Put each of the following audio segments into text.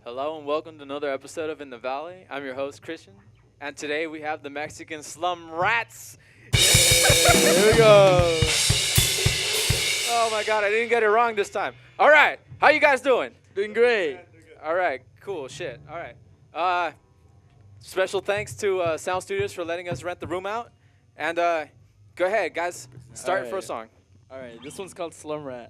Hello and welcome to another episode of In the Valley. I'm your host, Christian, and today we have the Mexican Slum Rats. Here we go. Oh my God, I didn't get it wrong this time. All right, how you guys doing? Doing great. All right, cool, shit. All right. Special thanks to Sound Studios for letting us rent the room out. And go ahead, guys, start your first song. All right, this one's called Slumrat.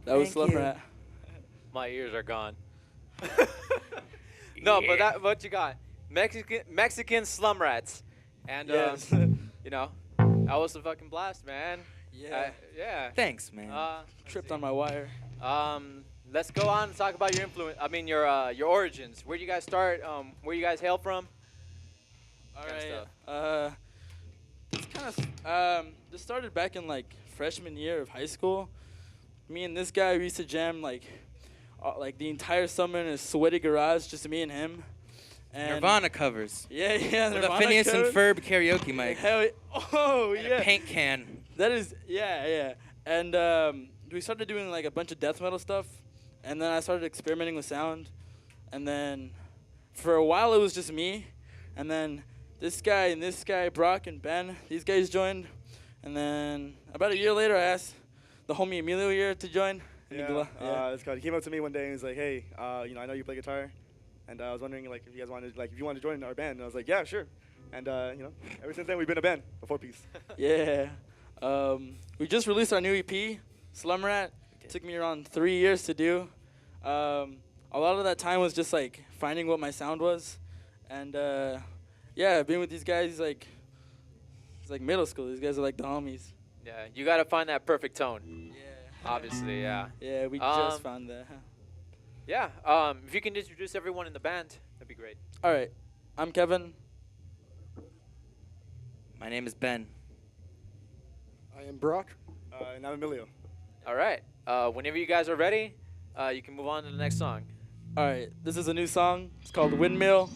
That was Slumrat. My ears are gone. No, but what you got? Mexican Slum Rats. And, Yes. you know, that was a fucking blast, man. Yeah. Yeah. Thanks, man. Tripped on my wire. Let's go on and talk about your influence. I mean, your origins. Where do you guys start? Where you guys hail from? All Kinda right. This started back in like freshman year of high school. Me and this guy, we used to jam like the entire summer in his sweaty garage, just me and him. And Nirvana covers. Yeah, With a Nirvana Phineas and covers. Ferb karaoke mic. Hell, oh And yeah. a paint can. That is, yeah. And we started doing like a bunch of death metal stuff, and then I started experimenting with sound, and then for a while it was just me, and then this guy, Brock and Ben, these guys joined, and then about a year later I asked the homie Emilio here to join. This guy came up to me one day and was like, "Hey, I know you play guitar, and I was wondering like if you wanted to join our band." And I was like, "Yeah, sure." And ever since then we've been a band, a 4-piece. Yeah. We just released our new EP, Slumrat. It took me around 3 years to do. A lot of that time was just like finding what my sound was, and being with these guys it's like middle school. These guys are like the homies. Yeah, you gotta find that perfect tone. Yeah. Obviously, yeah. Yeah, we just found that. Yeah. If you can introduce everyone in the band, that'd be great. All right, I'm Kevin. My name is Ben. I am Brock. And I'm Emilio. All right. Whenever you guys are ready, you can move on to the next song. All right, this is a new song. It's called Windmill.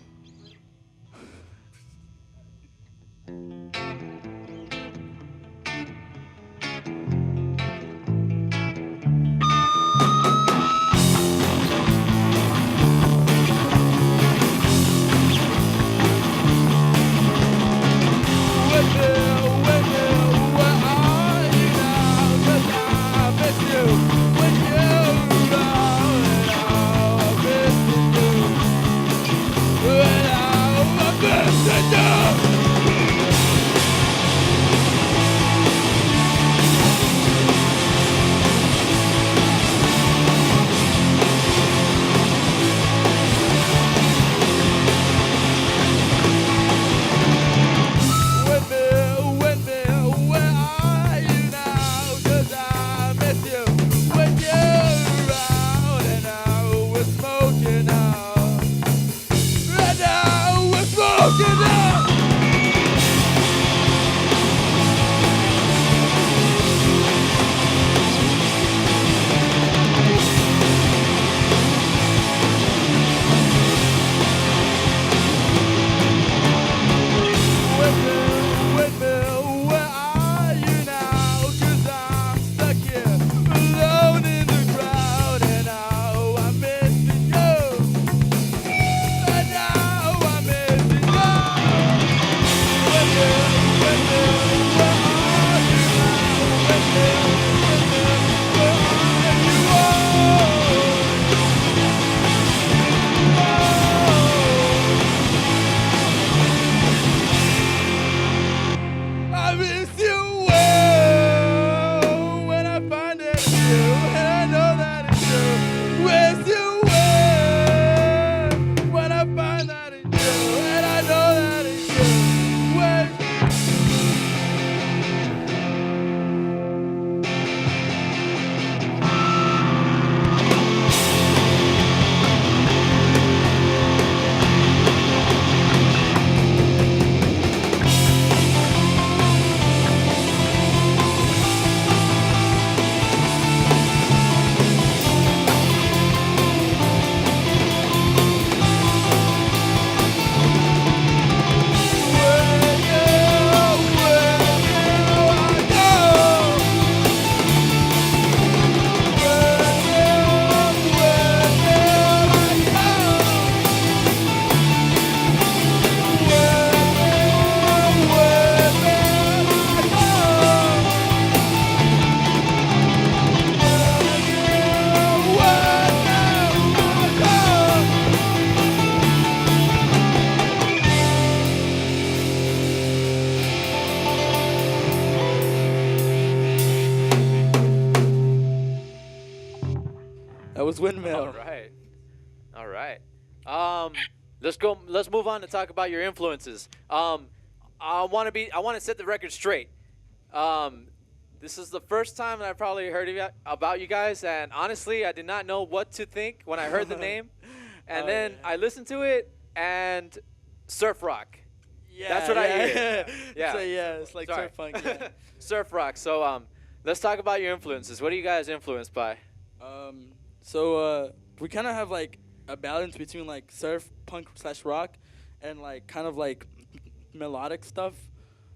That was Windmill. All right. All right. Let's go. Let's move on to talk about your influences. I want to set the record straight. This is the first time that I probably heard about you guys, and honestly, I did not know what to think when I heard the name. And then I listened to it, and surf rock. Yeah, That's what I hear. Yeah. It's like Sorry. surf punk. Yeah. Surf rock. So let's talk about your influences. What are you guys influenced by? So we kind of have like a balance between like surf punk / rock and like kind of like melodic stuff.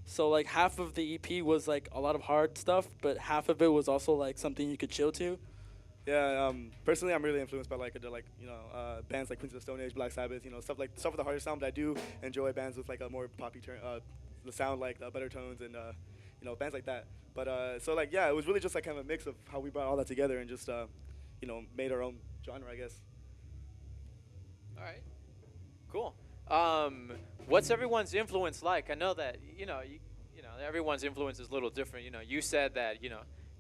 So like half of the EP was like a lot of hard stuff, but half of it was also like something you could chill to. Yeah, personally, I'm really influenced by bands like Queens of the Stone Age, Black Sabbath, stuff with the harder sound. But I do enjoy bands with like a more poppy the sound, like better tones and bands like that. But it was really just like kind of a mix of how we brought all that together and just made our own genre, I guess. All right. Cool. What's everyone's influence like? I know that everyone's influence is a little different. You said that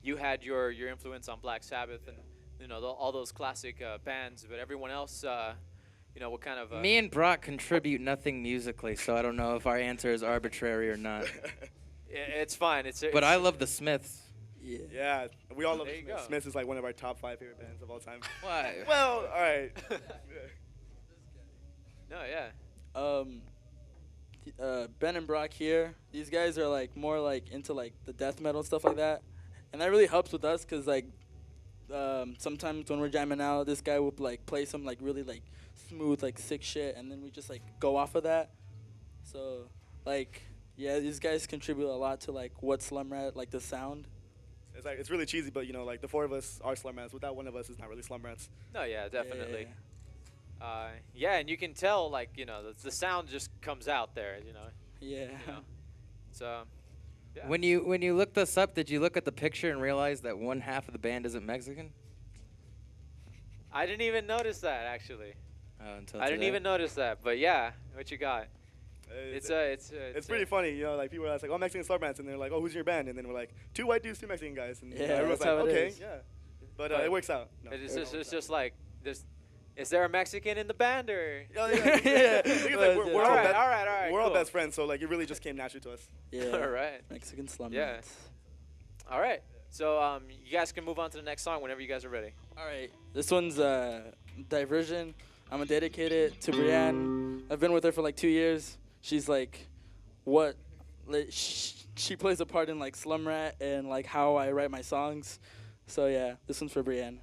you had your influence on Black Sabbath and all those classic bands, but everyone else, what kind of? Me and Brock contribute nothing musically, so I don't know if our answer is arbitrary or not. It's fine. But I love the Smiths. Yeah, we all love There you Smiths. go. Smiths is like one of our top 5 favorite bands of all time. Why? Well, all right. No, yeah. Ben and Brock here. These guys are like more like into like the death metal and stuff like that, and that really helps with us, cause like sometimes when we're jamming out, this guy will like play some like really like smooth like sick shit, and then we just like go off of that. So like yeah, these guys contribute a lot to like what Slumrat, like the sound. It's like it's really cheesy, but you know, like the four of us are Slumrats. Without one of us, it's not really Slumrats. No, yeah, definitely. Yeah. Yeah, and you can tell, like, the sound just comes out there, Yeah. So, yeah. When you looked us up, did you look at the picture and realize that one half of the band isn't Mexican? I didn't even notice that, actually. Until I didn't today? even notice that, but yeah, what you got? It's pretty funny, you know, like people are like, oh, Mexican Slumrats, and they're like, oh, who's in your band? And then we're like, 2 white dudes, 2 Mexican guys, and Yeah, everyone's that's like, how it okay, is. yeah, but it works out. No, It's just like, is there a Mexican in the band, or? Yeah, yeah. The thing is, like, we're all all right, we're all cool. best friends, so like it really just came naturally to us. Yeah. All right. Mexican Slumrats. Yeah. All right. So you guys can move on to the next song whenever you guys are ready. All right. This one's Diversion. I'm gonna dedicate it to Brienne. I've been with her for like 2 years. She's like, she plays a part in like Slumrat and like how I write my songs. So yeah, this one's for Brienne.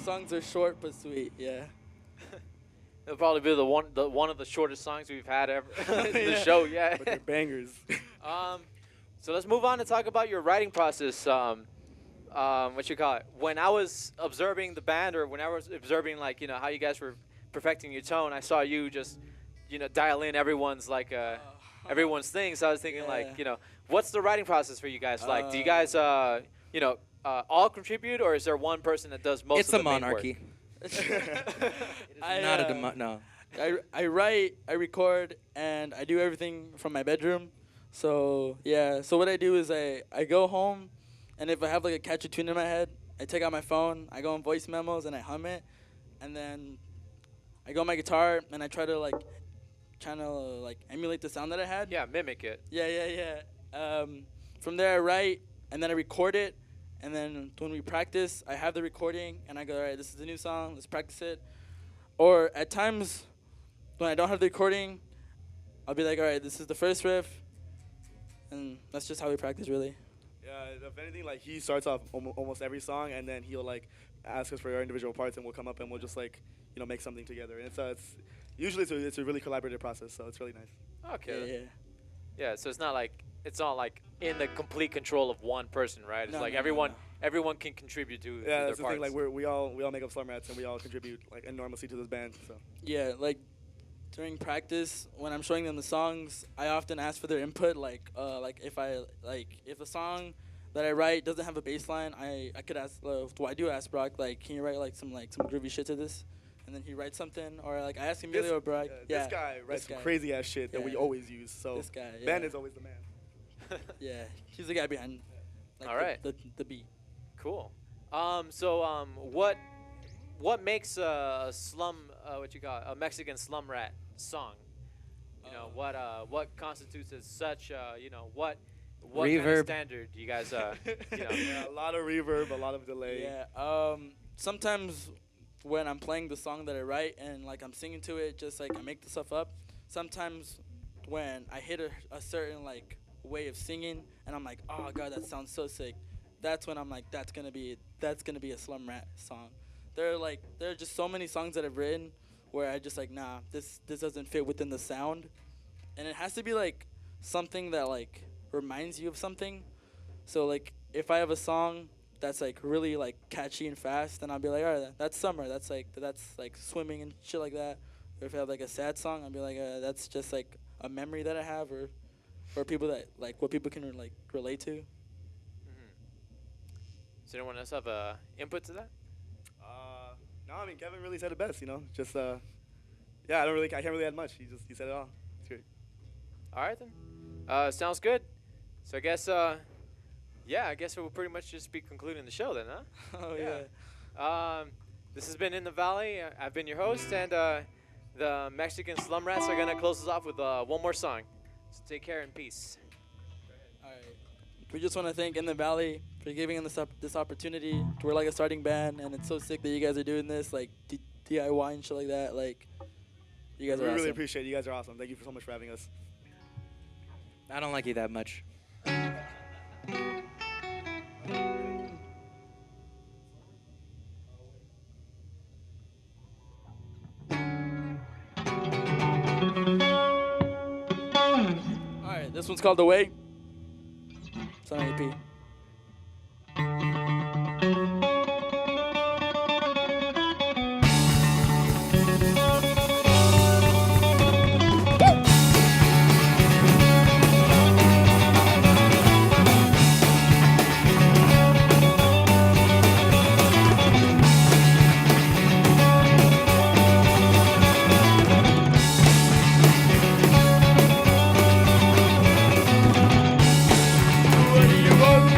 Songs are short but sweet, yeah. It'll probably be the one of the shortest songs we've had ever in the show. Yeah. But they're bangers. So let's move on and talk about your writing process. What you call it? When I was observing the band, or when I was observing like how you guys were perfecting your tone, I saw you just dial in everyone's like everyone's thing. So I was thinking like what's the writing process for you guys like? Do you guys all contribute, or is there one person that does most It's of a the main work? monarchy. Not a no. I write, I record, and I do everything from my bedroom. So yeah, so what I do is I go home, and if I have like a catchy tune in my head, I take out my phone, I go on voice memos, and I hum it, and then I go on my guitar and I try to like emulate the sound that I had. Yeah, mimic it. Yeah. From there I write, and then I record it. And then when we practice, I have the recording, and I go, all right, this is the new song, let's practice it. Or at times, when I don't have the recording, I'll be like, all right, this is the first riff, and that's just how we practice, really. Yeah, if anything, like he starts off almost every song, and then he'll like ask us for our individual parts, and we'll come up and we'll just like make something together. And it's usually it's a really collaborative process, so it's really nice. Okay. Yeah. So it's not like in the complete control of one person, right? It's No, like no, everyone everyone can contribute to Yeah, their that's the parts. thing. Like we all make up Slumrats and we all contribute like enormously to this band. So Yeah, like during practice when I'm showing them the songs, I often ask for their input. Like if a song that I write doesn't have a bass line, I could ask. Well, I do ask Brock, like, can you write like some groovy shit to this? And then he writes something, or like I ask Emilio or Brock. this guy writes some crazy ass shit that we Yeah. always use. So This guy, yeah. Ben is always the man. Yeah, he's the guy behind. Like, All right. The beat. Cool. What makes a slum a Mexican slum rat song? You know, what constitutes as such? What kind of Reverb. standard do you guys Yeah, a lot of reverb, a lot of delay. Yeah. Sometimes when I'm playing the song that I write and like I'm singing to it, just like I make the stuff up. Sometimes when I hit a certain like way of singing and I'm like, oh god, that sounds so sick. That's when I'm like, that's gonna be a Slum Rat song. There are just so many songs that I've written where I just like, nah, this doesn't fit within the sound, and it has to be like something that like reminds you of something. So like if I have a song that's like really like catchy and fast, then I'll be like, all right, that's summer. That's like swimming and shit like that. Or if I have like a sad song, I'll be like, that's just like a memory that I have, or people that like what people can like relate to. Does anyone else have input to that? No, I mean Kevin really said it best. You know, just yeah, I can't really add much. He said it all. It's great. All right then. Sounds good. So I guess I guess we'll pretty much just be concluding the show then, huh? Oh yeah. This has been In the Valley. I've been your host, and the Mexican Slum Rats are gonna close us off with one more song. So take care and peace. All right. We just want to thank In the Valley for giving us this opportunity. We're like a starting band, and it's so sick that you guys are doing this, like DIY and shit like that. Like, you guys We are really awesome. appreciate it. You guys are awesome. Thank you so much for having us. I don't like you that much. All right, this one's called The Way. It's on EP. What do you want?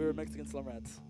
were Mexican slum rats.